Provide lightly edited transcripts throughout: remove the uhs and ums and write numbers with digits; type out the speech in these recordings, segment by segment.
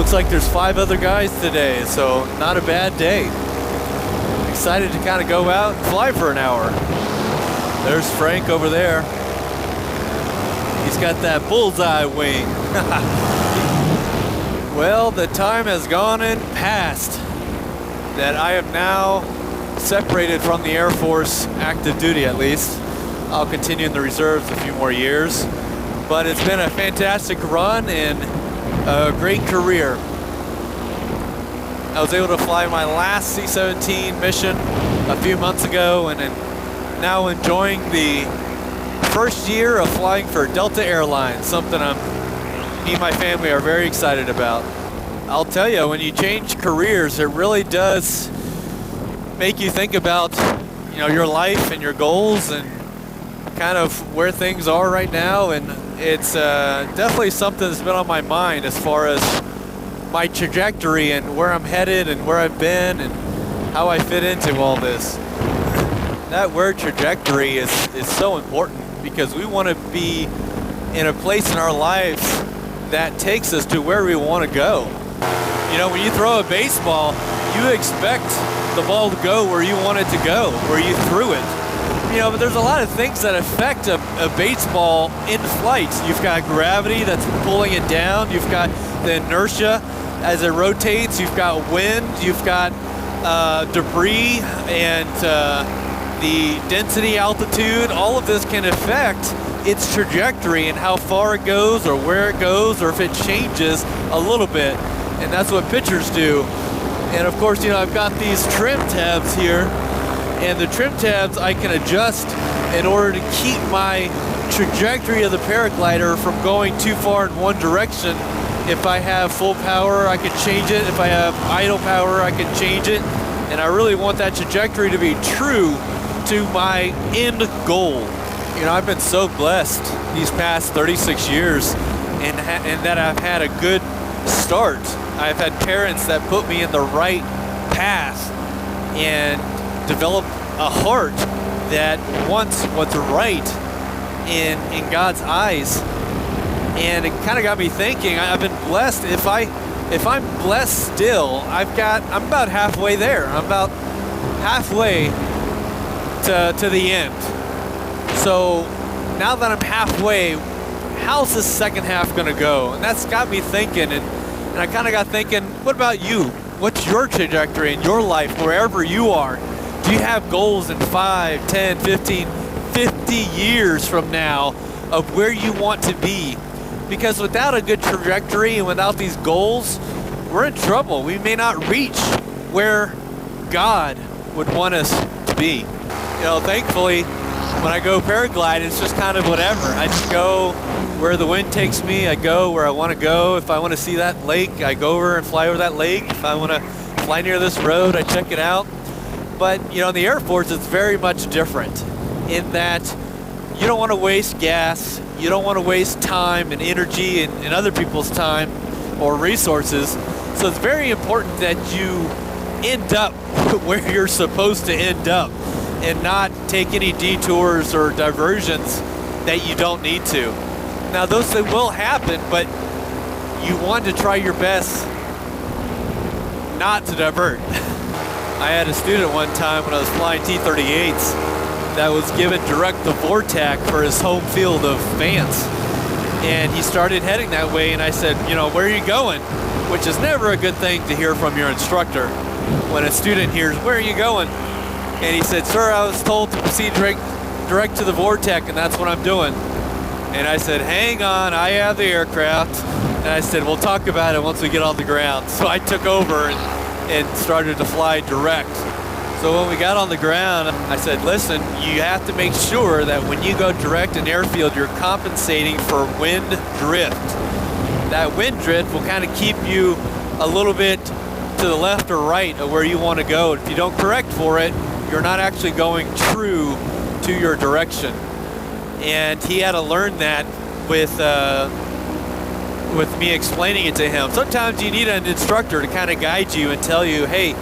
looks like there's 5 other guys today, so not a bad day. Excited to kind of go out and fly for an hour. There's Frank over there. He's got that bullseye wing. Well, the time has gone and passed that I am now separated from the Air Force, active duty at least. I'll continue in the reserves a few more years, but it's been a fantastic run and a great career. I was able to fly my last C-17 mission a few months ago, and now enjoying the first year of flying for Delta Airlines, something me and my family are very excited about. I'll tell you, when you change careers, it really does make you think about, your life and your goals and kind of where things are right now. And it's definitely something that's been on my mind as far as my trajectory and where I'm headed and where I've been and how I fit into all this. That word trajectory is so important because we want to be in a place in our lives that takes us to where we want to go. When you throw a baseball, you expect the ball to go where you want it to go, where you threw it. But there's a lot of things that affect a baseball in flight. You've got gravity that's pulling it down. You've got the inertia as it rotates. You've got wind. You've got debris and the density, altitude. All of this can affect its trajectory and how far it goes or where it goes or if it changes a little bit. And that's what pitchers do. And of course, I've got these trim tabs here, and the trim tabs I can adjust in order to keep my trajectory of the paraglider from going too far in one direction. If I have full power, I can change it. If I have idle power, I can change it. And I really want that trajectory to be true to my end goal. I've been so blessed these past 36 years and that I've had a good start. I've had parents that put me in the right path and developed a heart that wants what's right in God's eyes. And it kind of got me thinking, I've been blessed. If I'm blessed still, I'm about halfway there. I'm about halfway to the end. So now that I'm halfway, how's the second half going to go? And that's got me thinking, and I kind of got thinking, what about you? What's your trajectory in your life, wherever you are? Do you have goals in 5, 10, 15, 50 years from now of where you want to be? Because without a good trajectory and without these goals, we're in trouble. We may not reach where God would want us to be. Thankfully, when I go paragliding, it's just kind of whatever. I just go where the wind takes me. I go where I want to go. If I want to see that lake, I go over and fly over that lake. If I want to fly near this road, I check it out. But, in the Air Force, it's very much different in that you don't want to waste gas. You don't want to waste time and energy and other people's time or resources. So it's very important that you end up where you're supposed to end up and not take any detours or diversions that you don't need to. Now, those things will happen, but you want to try your best not to divert. I had a student one time when I was flying T-38s that was given direct to VORTAC for his home field of Vance. And he started heading that way, and I said, where are you going? Which is never a good thing to hear from your instructor when a student hears, where are you going? And he said, sir, I was told to proceed direct to the VORTAC, and that's what I'm doing. And I said, hang on, I have the aircraft. And I said, we'll talk about it once we get on the ground. So I took over and started to fly direct. So when we got on the ground, I said, listen, you have to make sure that when you go direct in airfield, you're compensating for wind drift. That wind drift will kind of keep you a little bit to the left or right of where you want to go. If you don't correct for it, you're not actually going true to your direction. And he had to learn that with me explaining it to him. Sometimes you need an instructor to kind of guide you and tell you, hey,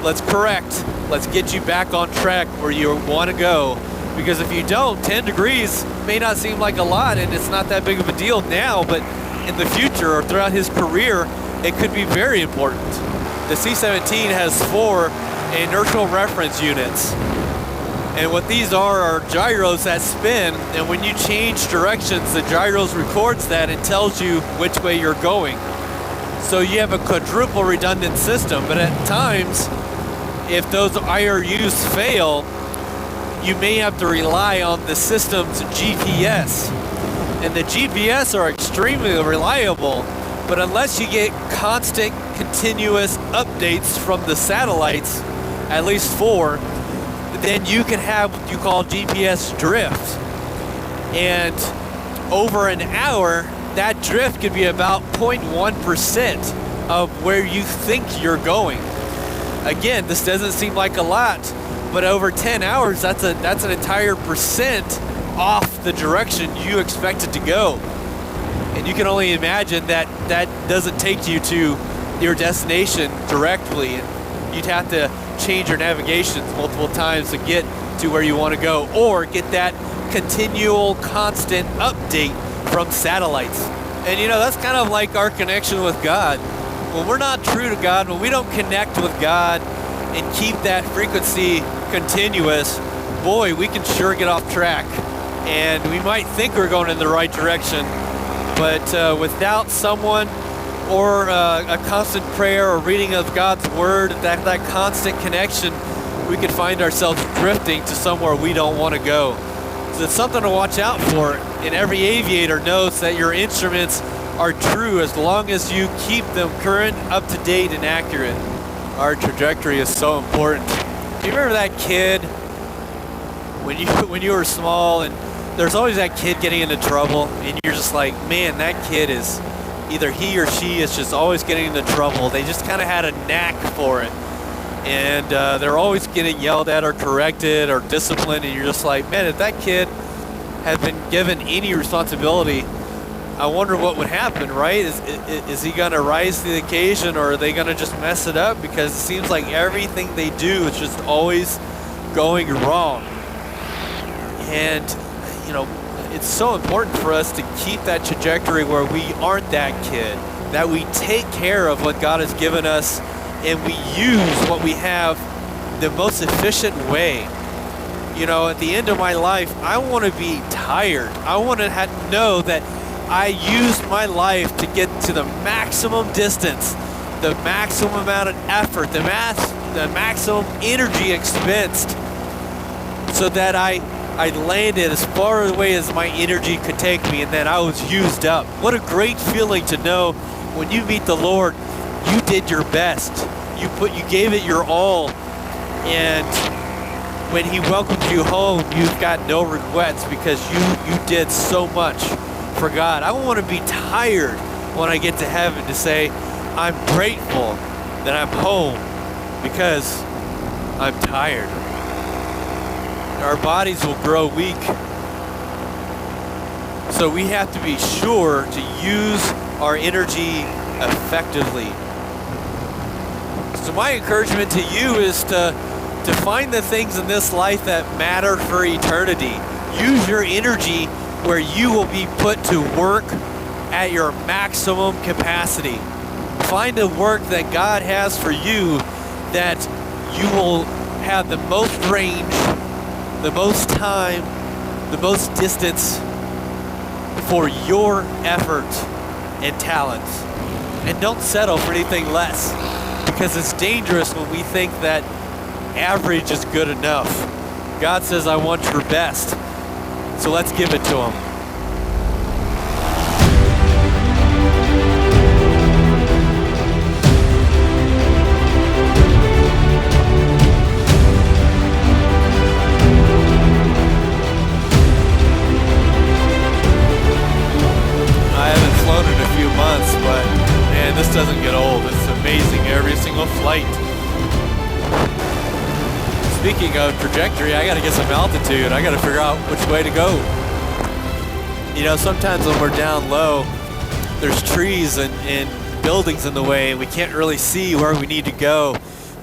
let's correct. Let's get you back on track where you want to go. Because if you don't, 10 degrees may not seem like a lot, and it's not that big of a deal now, but in the future or throughout his career, it could be very important. The C-17 has 4 inertial reference units. And what these are gyros that spin, and when you change directions, the gyros records that and tells you which way you're going. So you have a quadruple redundant system, but at times, if those IRUs fail, you may have to rely on the system's GPS. And the GPS are extremely reliable, but unless you get constant, continuous updates from the satellites, at least 4, then you can have what you call GPS drift. And over an hour, that drift could be about 0.1% of where you think you're going. Again, this doesn't seem like a lot, but over 10 hours, that's an entire percent off the direction you expected to go. And you can only imagine that that doesn't take you to your destination directly. And you'd have to change your navigations multiple times to get to where you want to go, or get that continual, constant update from satellites. And that's kind of like our connection with God. When we're not true to God, when we don't connect with God and keep that frequency continuous, boy, we can sure get off track. And we might think we're going in the right direction, but without someone or a constant prayer or reading of God's Word, that constant connection, we could find ourselves drifting to somewhere we don't want to go. So it's something to watch out for, and every aviator knows that your instruments are true as long as you keep them current, up to date, and accurate. Our trajectory is so important. Do you remember that kid when you were small, and there's always that kid getting into trouble, and you're just like, man, that kid is, either he or she is just always getting into trouble. They just kind of had a knack for it. And they're always getting yelled at or corrected or disciplined, and you're just like, man, if that kid had been given any responsibility, I wonder what would happen, right? Is he going to rise to the occasion, or are they going to just mess it up? Because it seems like everything they do is just always going wrong. And, it's so important for us to keep that trajectory where we aren't that kid, that we take care of what God has given us, and we use what we have the most efficient way. At the end of my life, I want to be tired. I want to know that I used my life to get to the maximum distance, the maximum amount of effort, the maximum energy expensed, so that I landed as far away as my energy could take me, and then I was used up. What a great feeling to know when you meet the Lord, you did your best. You gave it your all, and when He welcomes you home, you've got no regrets because you did so much for God. I want to be tired when I get to heaven to say, I'm grateful that I'm home because I'm tired. Our bodies will grow weak, so we have to be sure to use our energy effectively. So my encouragement to you is to find the things in this life that matter for eternity. Use your energy where you will be put to work at your maximum capacity. Find the work that God has for you that you will have the most range, the most time, the most distance for your effort and talents. And don't settle for anything less, because it's dangerous when we think that average is good enough. God says, I want your best, so let's give it to Him. But man, this doesn't get old. It's amazing every single flight. Speaking of trajectory, I gotta get some altitude. I gotta figure out which way to go. Sometimes when we're down low, there's trees and buildings in the way, and we can't really see where we need to go.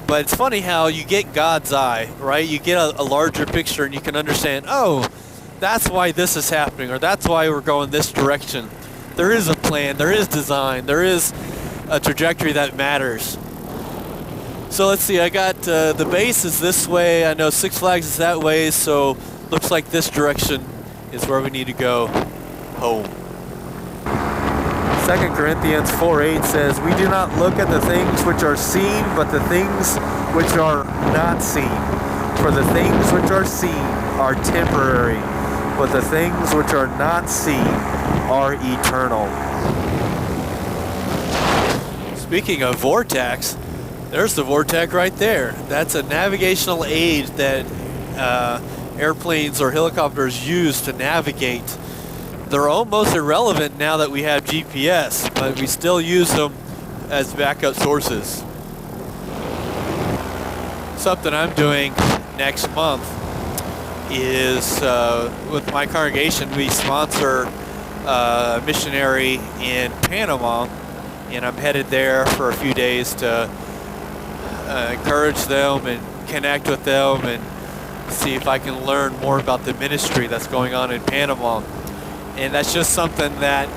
But it's funny how you get God's eye, right? You get a larger picture, and you can understand, oh, that's why this is happening, or that's why we're going this direction. There is a plan, there is design, there is a trajectory that matters. So let's see, I got the base is this way. I know Six Flags is that way, so looks like this direction is where we need to go home. 2 Corinthians 4:8 says, "We do not look at the things which are seen, but the things which are not seen. For the things which are seen are temporary, but the things which are not seen are eternal." Speaking of vortex, there's the vortex right there. That's a navigational aid that airplanes or helicopters use to navigate. They're almost irrelevant now that we have GPS, but we still use them as backup sources. Something I'm doing next month is with my congregation, we sponsor a missionary in Panama, and I'm headed there for a few days to encourage them and connect with them and see if I can learn more about the ministry that's going on in Panama. And that's just something that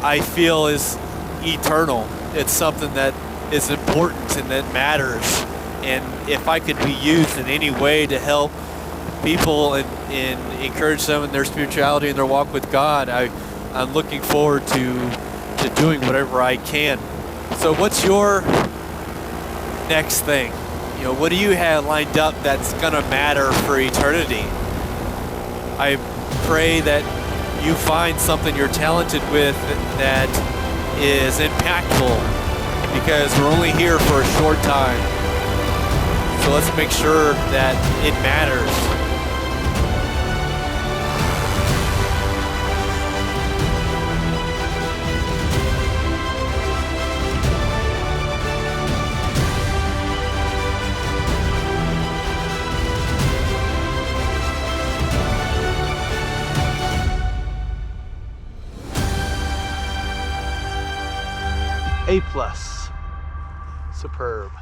I feel is eternal. It's something that is important and that matters. And if I could be used in any way to help people and encourage them in their spirituality and their walk with God, I'm looking forward to doing whatever I can. So what's your next thing? You know, what do you have lined up that's gonna matter for eternity? I pray that you find something you're talented with that is impactful, because we're only here for a short time. So let's make sure that it matters. A+. Superb.